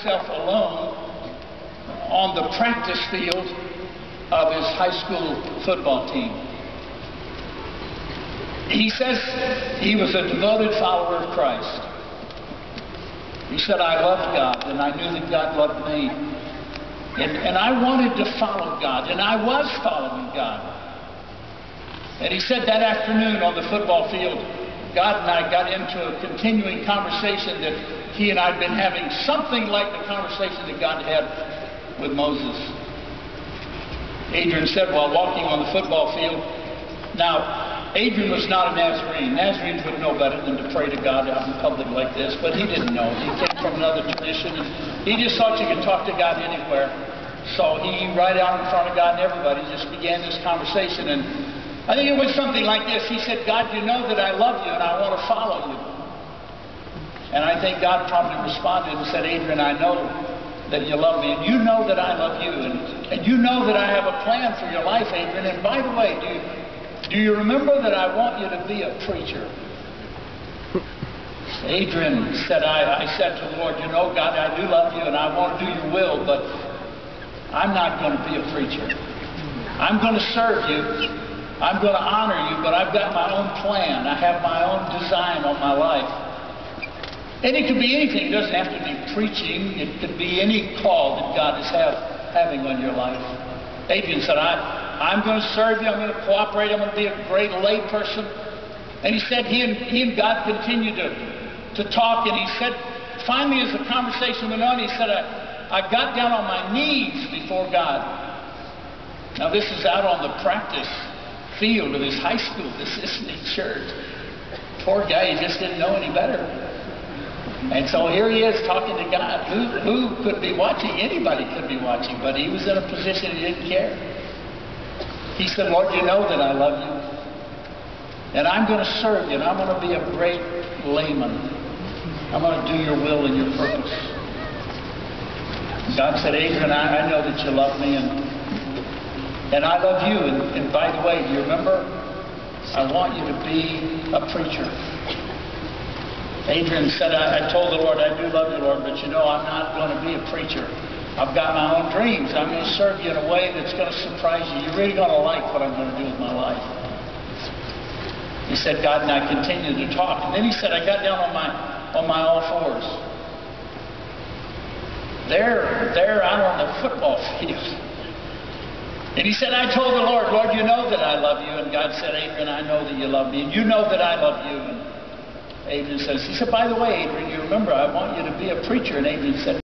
himself alone on the practice field of his high school football team. He says he was a devoted follower of Christ. He said, I loved God, and I knew that God loved me. And I wanted to follow God, and I was following God. And he said that afternoon on the football field, God and I got into a continuing conversation that he and I had been having, something like the conversation that God had with Moses. Adrian said while walking on the football field, now, Adrian was not a Nazarene. Nazarenes would know better than to pray to God out in public like this, but he didn't know. He came from another tradition, and he just thought you could talk to God anywhere. So he, right out in front of God and everybody, just began this conversation, and I think it was something like this. He said, God, you know that I love you and I want to follow you. And I think God probably responded and said, Adrian, I know that you love me, and you know that I love you, and you know that I have a plan for your life, Adrian, and by the way, do you remember that I want you to be a preacher? Adrian said, I said to the Lord, you know, God, I do love you and I want to do your will, but I'm not going to be a preacher. I'm going to serve you. I'm going to honor you, but I've got my own plan. I have my own design on my life. And it could be anything. It doesn't have to be preaching. It could be any call that God is having on your life. Adrian said, I'm going to serve you. I'm going to cooperate. I'm going to be a great lay person. And he said he and God continued to talk. And he said, finally, as the conversation went on, he said, I got down on my knees before God. Now, this is out on the practice field of his high school. This isn't a church. Poor guy, he just didn't know any better. And so here he is talking to God. Who could be watching? Anybody could be watching, but he was in a position he didn't care. He said, Lord, you know that I love you, and I'm going to serve you, and I'm going to be a great layman. I'm going to do your will and your purpose. God said, Adrian, I know that you love me, and I love you, and by the way, do you remember? I want you to be a preacher. Adrian said, I told the Lord, I do love you, Lord, but you know, I'm not going to be a preacher. I've got my own dreams. I'm going to serve you in a way that's going to surprise you. You're really going to like what I'm going to do with my life. He said, God, and I continued to talk. And then he said, I got down on my all fours. There out on the football field. And he said, I told the Lord, Lord, you know that I love you. And God said, Adrian, I know that you love me. And you know that I love you. And Adrian says, he said, by the way, Adrian, you remember, I want you to be a preacher. And Adrian said,